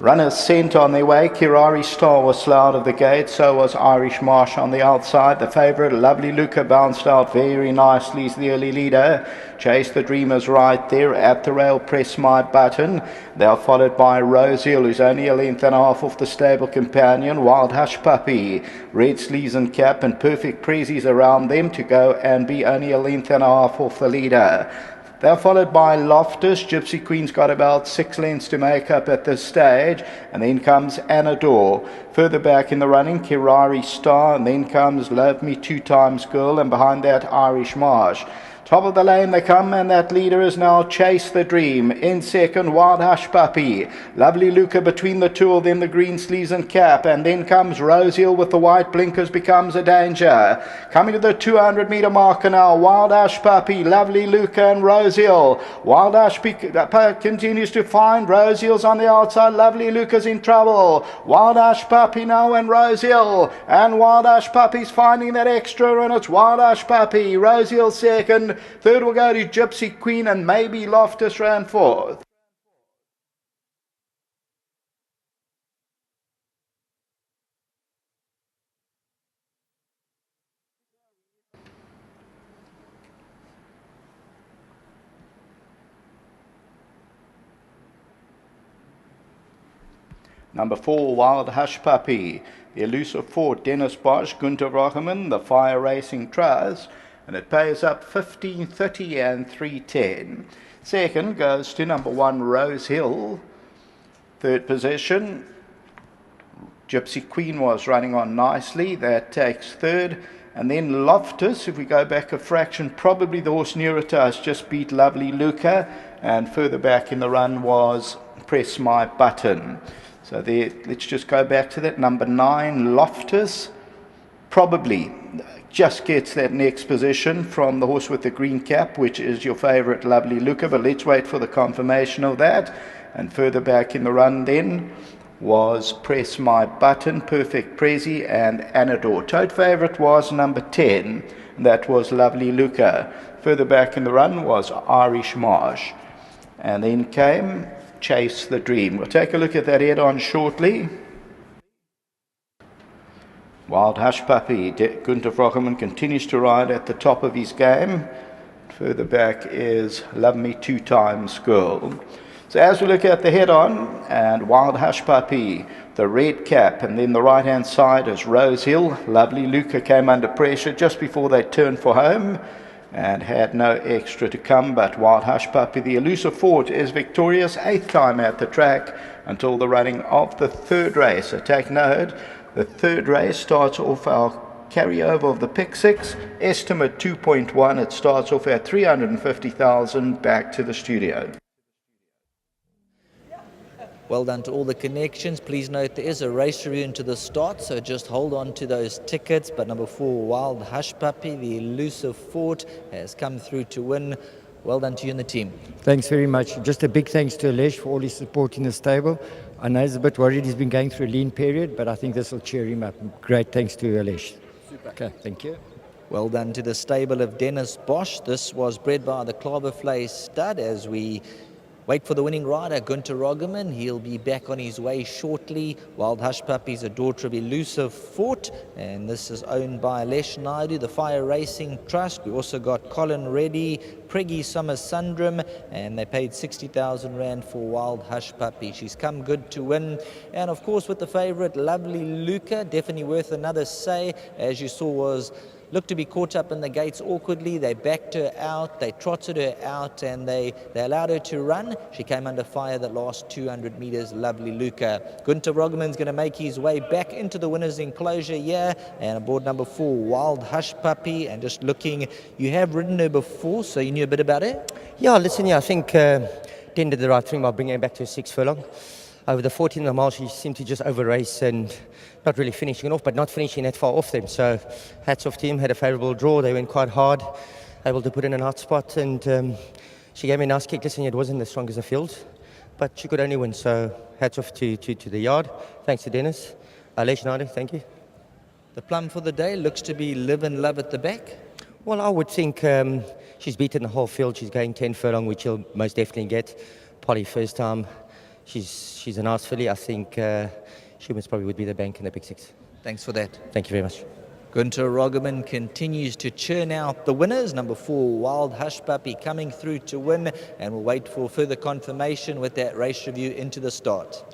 Runners sent on their way. Kirari Star was slow out of the gate, so was Irish Marsh on the outside. The favourite, Lovely Luca, bounced out very nicely as the early leader. Chase the Dreamers right there at the rail, Press My Button. They are followed by Rose Hill, who's only a length and a half off the stable companion. Wild Hush Puppy, Red Sleeves and Cap and Perfect Prezzies around them to go and be only a length and a half off the leader. They're followed by Loftus. Gypsy Queen's got about 6 lengths to make up at this stage. And then comes Anador. Further back in the running, Kirari Star. And then comes Love Me 2 Times Girl. And behind that, Irish Marsh. Top of the lane they come, and that leader is now Chase the Dream. In second, Wild Hush Puppy. Lovely Luca between the two of them, the green sleeves and cap. And then comes Rose Hill with the white blinkers, becomes a danger. Coming to the 200-meter marker now, Wild Hush Puppy, Lovely Luca and Rose Hill. Wild Hush continues to find Rose Hill's on the outside. Lovely Luca's in trouble. Wild Hush Puppy now and Rose Hill. And Wild Hush Puppy's finding that extra, and it's Wild Hush Puppy. Rose Hill second. Third will go to Gypsy Queen, and maybe Loftus ran fourth. Number 4, Wild Hush Puppy. The Elusive 4, Dennis Bosch, Gunther Rocheman, the Fire Racing Trust. And it pays up 15.30 and 3.10. Second goes to number 1, Rose Hill. Third position, Gypsy Queen was running on nicely. That takes third. And then Loftus, if we go back a fraction, probably the horse nearer to us, just beat Lovely Luca. And further back in the run was Press My Button. So there, let's just go back to that. Number 9, Loftus, probably just gets that next position from the horse with the green cap, which is your favourite Lovely Luca, but let's wait for the confirmation of that. And further back in the run then was Press My Button, Perfect Prezzy and Anador. Tote favourite was number 10, that was Lovely Luca. Further back in the run was Irish Marsh. And then came Chase the Dream. We'll take a look at that head-on shortly. Wild Hush Puppy, Gunther Rocheman continues to ride at the top of his game. Further back is Love Me 2 Times Girl. So as we look at the head-on, and Wild Hush Puppy, the red cap, and then the right-hand side is Rose Hill. Lovely Luca came under pressure just before they turned for home and had no extra to come, but Wild Hush Puppy, the Elusive Fort, is victorious, 8th time at the track until the running of the third race. So take note. The third race starts off our carryover of the pick 6, estimate 2.1. It starts off at 350,000 back to the studio. Well done to all the connections. Please note there is a race review into the start, so just hold on to those tickets. But number 4, Wild Hush Puppy, the Elusive Fort, has come through to win. Well done to you and the team. Thanks very much. Just a big thanks to Alesh for all his support in the stable. I know he's a bit worried, he's been going through a lean period, but I think this will cheer him up. Great thanks to Alesh. Super. Okay, thank you. Well done to the stable of Dennis Bosch. This was bred by the Klavervlei stud as we wait for the winning rider, Gunther Rogeman. He'll be back on his way shortly. Wild Hush Puppy is a daughter of Elusive Fort, and this is owned by Alesh Naidu, the Fire Racing Trust. We also got Colin Reddy, Preggy Summer Sundram, and they paid 60,000 Rand for Wild Hush Puppy. She's come good to win. And of course with the favourite, Lovely Luca, definitely worth another say. As you saw, was looked to be caught up in the gates awkwardly. They backed her out, they trotted her out, and they allowed her to run. She came under fire the last 200 metres, Lovely Luca. Gunther Rogeman's going to make his way back into the winner's enclosure here, and aboard number 4, Wild Hush Puppy. And just looking, you have ridden her before, so you knew a bit about her? Yeah, listen, I think Den did the right thing by bringing her back to a 6 furlong. Over the 14 mile, she seemed to just over-race and not really finishing off, but not finishing that far off them. So hats off to him, had a favourable draw. They went quite hard, able to put in an hot spot, and she gave me a nice kick. Listen, it wasn't as strong as the field, but she could only win. So hats off to the yard. Thanks to Dennis. Alesh Naidu, thank you. The plum for the day looks to be Live and Love at the back. Well, I would think she's beaten the whole field. She's going 10 furlong, which she'll most definitely get. Polly, first time she's a nice filly. I think Humans probably would be the bank in the Big Six. Thanks for that. Thank you very much. Gunter Roggeman continues to churn out the winners. Number 4, Wild Hush Puppy, coming through to win, and we'll wait for further confirmation with that race review into the start.